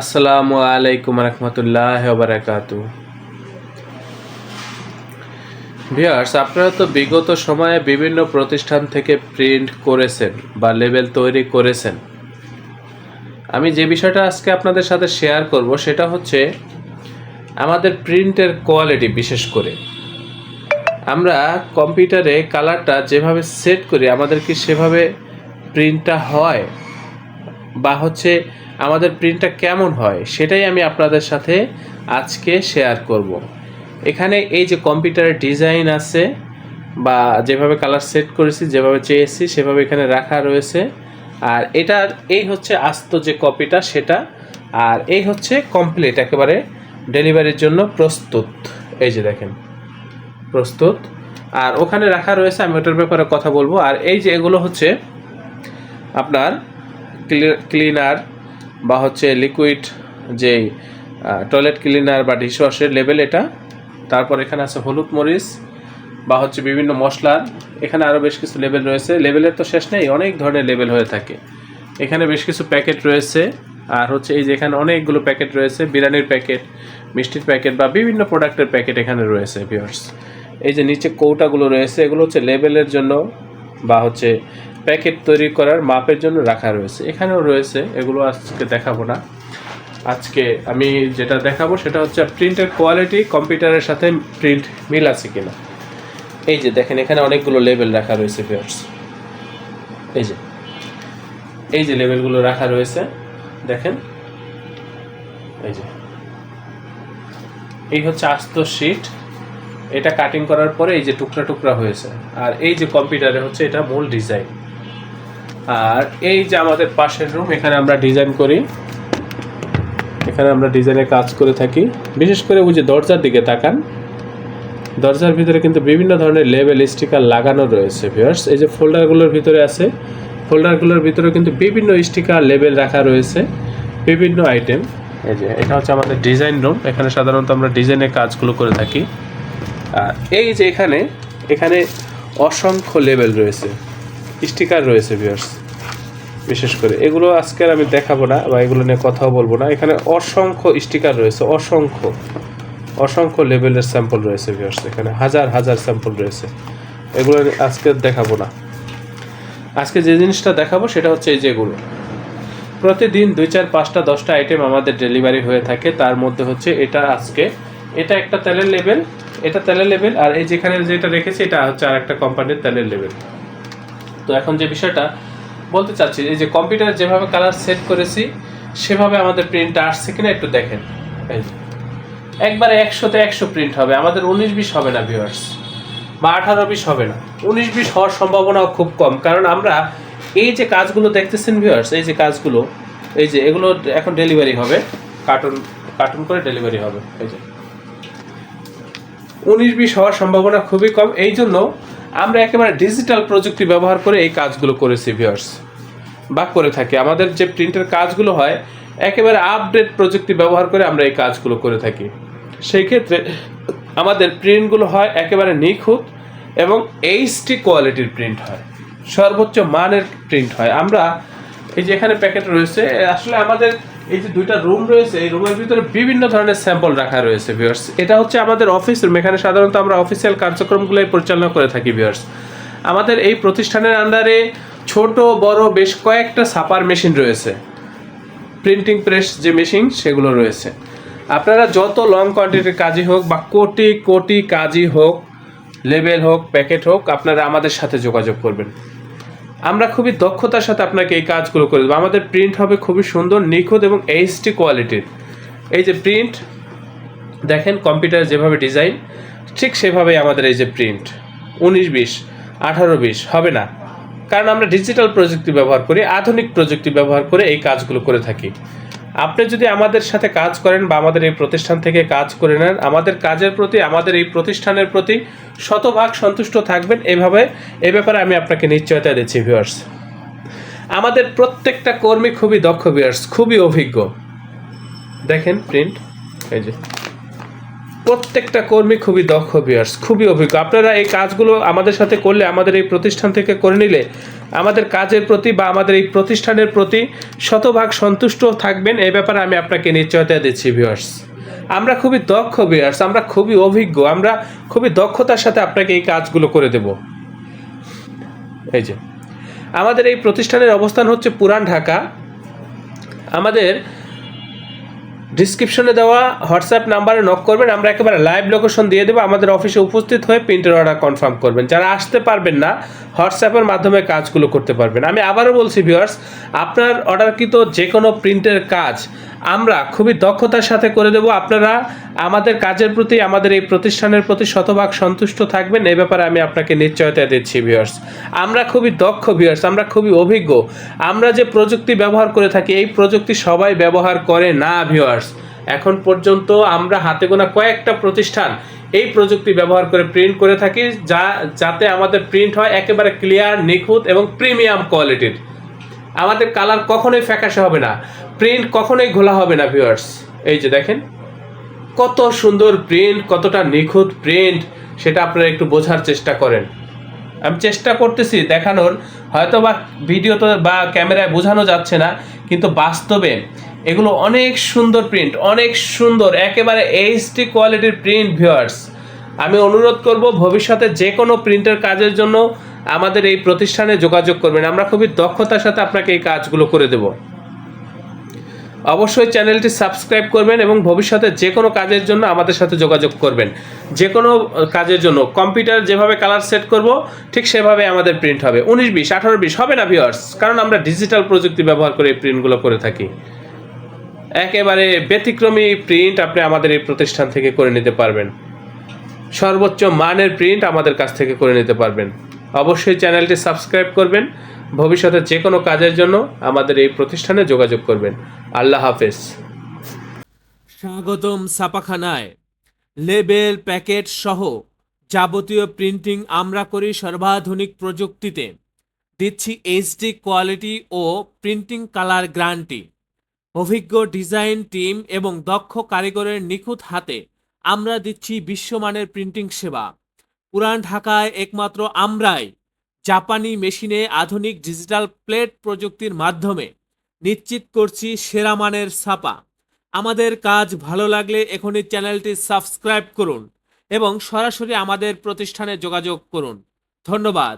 আসসালামু আলাইকুম রহমতুল্লাহ বারাকাতু। ভিউয়ার্স, আপনারা তো বিগত সময়ে বিভিন্ন প্রতিষ্ঠান থেকে প্রিন্ট করেছেন বা লেবেল তৈরি করেছেন। আমি যে বিষয়টা আজকে আপনাদের সাথে শেয়ার করব সেটা হচ্ছে আমাদের প্রিন্টের কোয়ালিটি। বিশেষ করে আমরা কম্পিউটারে কালারটা যেভাবে সেট করি আমাদের কি সেভাবে প্রিন্টটা হয় বা হচ্ছে আমাদের প্রিন্টটা কেমন হয় সেটাই আমি আপনাদের সাথে আজকে শেয়ার করব। এখানে এই যে কম্পিউটারের ডিজাইন আছে বা যেভাবে কালার সেট করেছি, যেভাবে চেয়েছি সেভাবে এখানে রাখা রয়েছে। আর এটার এই হচ্ছে আস্ত যে কপিটা সেটা, আর এই হচ্ছে কমপ্লিট একেবারে ডেলিভারির জন্য প্রস্তুত। এই যে দেখেন প্রস্তুত, আর ওখানে রাখা রয়েছে, আমি ওটার ব্যাপারে কথা বলবো। আর এই যে এগুলো হচ্ছে আপনার ক্লিনার বা হচ্ছে লিকুইড যেই টয়লেট ক্লিনার বা ডিশওয়াশের লেবেল এটা। তারপর এখানে আছে হলুদ মরিচ বা হচ্ছে বিভিন্ন মশলার, এখানে আরও বেশ কিছু লেবেল রয়েছে। লেবেলের তো শেষ নেই, অনেক ধরনের লেবেল হয়ে থাকে। এখানে বেশ কিছু প্যাকেট রয়েছে, আর হচ্ছে এই যে এখানে অনেকগুলো প্যাকেট রয়েছে, বিরিয়ানির প্যাকেট, মিষ্টির প্যাকেট বা বিভিন্ন প্রোডাক্টের প্যাকেট এখানে রয়েছে ভিউয়ার্স। এই যে নিচে কৌটাগুলো রয়েছে এগুলো হচ্ছে লেবেলের জন্য বা হচ্ছে প্যাকেট তৈরি করার মাপের জন্য রাখা রয়েছে। এখানেও রয়েছে, এগুলো আজকে দেখাবো না। আজকে আমি যেটা দেখাবো সেটা হচ্ছে প্রিন্টের কোয়ালিটি, কম্পিউটারের সাথে প্রিন্ট মিল আছে কিনা। এই যে দেখেন এখানে অনেকগুলো লেবেল রাখা রয়েছে ভিউয়ার্স। এই যে লেবেলগুলো রাখা রয়েছে দেখেন। এই হচ্ছে আস্ত শীট, এটা কাটিং করার পরে এই যে টুকরা টুকরা হয়েছে। আর এই যে কম্পিউটারে হচ্ছে এটা মূল ডিজাইন। আর এই যে আমাদের পাশের রুম, এখানে আমরা ডিজাইন করি, এখানে আমরা ডিজাইনের কাজ করে থাকি। বিশেষ করে ওই যে দরজার দিকে তাকান, দরজার ভিতরে কিন্তু বিভিন্ন ধরনের লেবেল স্টিকার লাগানো রয়েছে ভিউয়ার্স। এই যে ফোল্ডারগুলোর ভিতরে আছে, ফোল্ডারগুলোর ভিতরে কিন্তু বিভিন্ন স্টিকার লেবেল রাখা রয়েছে, বিভিন্ন আইটেম। এই যে এটা হচ্ছে আমাদের ডিজাইন রুম, এখানে সাধারণত আমরা ডিজাইনের কাজগুলো করে থাকি। আর এই যে এখানে অসংখ্য লেবেল রয়েছে, স্টিকার রয়েছে ভিউয়ার্স। বিশেষ করে এগুলো আজকের আমি দেখাবো না বা এগুলো নিয়ে কথাও বলবো না। এখানে অসংখ্য স্টিকার রয়েছে, অসংখ্য লেভেলের স্যাম্পল রয়েছে ভিউয়ার্স। এখানে হাজার হাজার স্যাম্পল রয়েছে, এগুলো আজকে দেখাবো না। আজকে যে জিনিসটা দেখাবো সেটা হচ্ছে এই যেগুলো প্রতিদিন 2, 4, 5টা 10টা আইটেম আমাদের ডেলিভারি হয়ে থাকে। তার মধ্যে হচ্ছে এটা আজকে এটা একটা তেলের লেবেল, এটা তেলের লেবেল। আর এই যেখানে যেটা রেখেছি এটা হচ্ছে আর একটা কোম্পানির তেলের লেবেল। তো এখন যে বিষয়টা বলতে চাচ্ছি, এই যে কম্পিউটারে যেভাবে কালার সেট করেছি সেভাবে আমাদের প্রিন্টটা আসছে কিনা একটু দেখেন। একবারে 100তে 100 প্রিন্ট হবে, আমাদের 19-20 হবে না ভিউয়ার্স, বা 18-20 হবে না। 19-20 হওয়ার সম্ভাবনাও খুব কম, কারণ আমরা এই যে কাজগুলো দেখতেছেন ভিউয়ার্স, এই যে কাজগুলো, এই যে এগুলো এখন ডেলিভারি হবে, কার্টুন করে ডেলিভারি হবে। এই যে 19-20 হওয়ার সম্ভাবনা খুবই কম। এই জন্য আমরা একেবারে ডিজিটাল প্রযুক্তি ব্যবহার করে এই কাজগুলো করেছি ভিউয়ার্স, বা করে থাকি। আমাদের যে প্রিন্টের কাজগুলো হয় একেবারে আপডেট প্রযুক্তি ব্যবহার করে আমরা এই কাজগুলো করে থাকি। সেই ক্ষেত্রে আমাদের প্রিন্টগুলো হয় একেবারে নিখুঁত এবং এইচডি কোয়ালিটির প্রিন্ট হয়, সর্বোচ্চ মানের প্রিন্ট হয়। আমরা এই যে এখানে প্যাকেট রয়েছে, আসলে আমাদের এই যে 2টা রুম রয়েছে, এই রুমের ভিতরে বিভিন্ন ধরনের স্যাম্পল রাখা রয়েছে ভিউয়ার্স। এটা হচ্ছে আমাদের অফিস রুম, এখানে সাধারণত আমরা অফিসিয়াল কার্যক্রমগুলোই পরিচালনা করে থাকি ভিউয়ার্স। আমাদের এই প্রতিষ্ঠানের আন্ডারে ছোট বড় বেশ কয়েকটা ছাপার মেশিন রয়েছে, প্রিন্টিং প্রেস যে মেশিন সেগুলো রয়েছে। আপনারা যত লং কোয়ান্টিটির কাজই হোক বা কোটি কোটি কাজই হোক, লেবেল হোক, প্যাকেট হোক, আপনারা আমাদের সাথে যোগাযোগ করবেন। আমরা খুবই দক্ষতার সাথে আপনাকে এই কাজগুলো করে দেবো। আমাদের প্রিন্ট হবে খুবই সুন্দর, নিখুঁত এবং এইচডি কোয়ালিটির। এই যে প্রিন্ট দেখেন, কম্পিউটার যেভাবে ডিজাইন ঠিক সেভাবেই আমাদের এই যে প্রিন্ট 19-20, 18-20 হবে না, কারণ আমরা ডিজিটাল প্রযুক্তি ব্যবহার করি, আধুনিক প্রযুক্তি ব্যবহার করে এই কাজগুলো করে থাকি। আপনি যদি আমাদের সাথে কাজ করেন বা আমাদের এই প্রতিষ্ঠান থেকে কাজ করে নেন, আমাদের কাজের প্রতি, আমাদের এই প্রতিষ্ঠানের প্রতি শতভাগ সন্তুষ্ট থাকবেন। এই ব্যাপারে আমি আপনাকে নিশ্চয়তা দিচ্ছি ভিউয়ার্স। আমাদের প্রত্যেকটা কর্মী খুবই দক্ষ ভিউয়ার্স, খুবই অভিজ্ঞ। দেখেন প্রিন্ট, এই যে প্রত্যেকটা কর্মী খুবই দক্ষ ভিউয়ার্স, খুবই অভিজ্ঞ। আপনারা এই কাজগুলো আমাদের সাথে করলে, আমাদের এই প্রতিষ্ঠান থেকে করে নিলে আমাদের কাজের প্রতি বা আমাদের এই প্রতিষ্ঠানের প্রতি শতভাগ সন্তুষ্ট থাকবেন, এই ব্যাপারে আমি আপনাকে নিশ্চয়তা দিচ্ছি ভিউয়ার্স। আমরা খুবই দক্ষ ভিউয়ার্স, আমরা খুবই অভিজ্ঞ, আমরা খুবই দক্ষতার সাথে আপনাকে এই কাজগুলো করে দেব। এই যে আমাদের এই প্রতিষ্ঠানের অবস্থান হচ্ছে পুরান ঢাকা। আমাদের ডিসক্রিপশনে দেওয়া হোয়াটসঅ্যাপ নাম্বারে নক করবেন, আমরা একেবারে লাইভ লোকেশন দিয়ে দেবো। আমাদের অফিসে উপস্থিত হয়ে প্রিন্টের অর্ডার কনফার্ম করবেন। যারা আসতে পারবেন না, হোয়াটসঅ্যাপের মাধ্যমে কাজগুলো করতে পারবেন। আমি আবারও বলছি ভিউয়ার্স, আপনার অর্ডারকৃত যে কোনো প্রিন্টের কাজ আমরা খুবই দক্ষতার সাথে করে দেব। আপনারা আমাদের কাজের প্রতি, আমাদের এই প্রতিষ্ঠানের প্রতি শতভাগ সন্তুষ্ট থাকবেন, এই ব্যাপারে আমি আপনাকে নিশ্চয়তা দিচ্ছি ভিউয়ার্স। আমরা খুবই দক্ষ ভিউয়ার্স, আমরা খুবই অভিজ্ঞ। আমরা যে প্রযুক্তি ব্যবহার করে থাকি, এই প্রযুক্তি সবাই ব্যবহার করে না ভিউয়ার্স। এখন পর্যন্ত আমরা হাতে গোনা কয়েকটা প্রতিষ্ঠান এই প্রযুক্তি ব্যবহার করে প্রিন্ট করে থাকি, যাতে আমাদের প্রিন্ট হয় একেবারে ক্লিয়ার, নিখুঁত এবং প্রিমিয়াম কোয়ালিটির। আমাদের কালার কখনোই ফ্যাকাশে হবে না, প্রিন্ট কখনোই ঘোলা হবে না ভিউয়ার্স। এই যে দেখেন কত সুন্দর প্রিন্ট, কতটা নিখুঁত প্রিন্ট, সেটা আপনারা একটু বোঝার চেষ্টা করেন। আমি চেষ্টা করতেছি দেখানোর, হয়তো বা ভিডিওতে বা ক্যামেরায় বোঝানো যাচ্ছে না, কিন্তু বাস্তবে এগুলো অনেক সুন্দর প্রিন্ট, অনেক সুন্দর, একেবারে এইচডি কোয়ালিটির প্রিন্ট ভিউয়ার্স। আমি অনুরোধ করব ভবিষ্যতে যে কোনো প্রিন্টের কাজের জন্য আমাদের এই প্রতিষ্ঠানে যোগাযোগ করবেন। আমরা খুবই দক্ষতার সাথে আপনাকে এই কাজগুলো করে দেব। অবশ্যই চ্যানেলটি সাবস্ক্রাইব করবেন এবং ভবিষ্যতে যে কোনো কাজের জন্য আমাদের সাথে যোগাযোগ করবেন। যে কোনো কাজের জন্য কম্পিউটার যেভাবে কালার সেট করব ঠিক সেভাবে আমাদের প্রিন্ট হবে। 19-20, 18-20 হবে না ভিউয়ার্স, কারণ আমরা ডিজিটাল প্রযুক্তি ব্যবহার করে এই প্রিন্টগুলো করে থাকি। একেবারে ব্যতিক্রমী প্রিন্ট আপনি আমাদের এই প্রতিষ্ঠান থেকে করে নিতে পারবেন। সর্বোচ্চ মানের প্রিন্ট আমাদের কাছ থেকে করে নিতে পারবেন। অবশ্যই চ্যানেলটি সাবস্ক্রাইব করবেন। ভবিষ্যতে যে কোনো কাজের জন্য আমাদের এই প্রতিষ্ঠানে যোগাযোগ করবেন। আল্লাহ হাফেজ। স্বাগতম ছাপাখানায়। লেবেল, প্যাকেট সহ যাবতীয় প্রিন্টিং আমরা করি সর্বাধুনিক প্রযুক্তিতে। দিচ্ছি এইচডি কোয়ালিটি ও প্রিন্টিং কালার গ্যারান্টি। অভিজ্ঞ ডিজাইন টিম এবং দক্ষ কারিগরের নিখুঁত হাতে আমরা দিচ্ছি বিশ্বমানের প্রিন্টিং সেবা। পুরান ঢাকায় একমাত্র আমরাই জাপানি মেশিনে আধুনিক ডিজিটাল প্লেট প্রযুক্তির মাধ্যমে নিশ্চিত করছি সেরা মানের ছাপা। আমাদের কাজ ভালো লাগলে এখনই চ্যানেলটি সাবস্ক্রাইব করুন এবং সরাসরি আমাদের প্রতিষ্ঠানে যোগাযোগ করুন। ধন্যবাদ।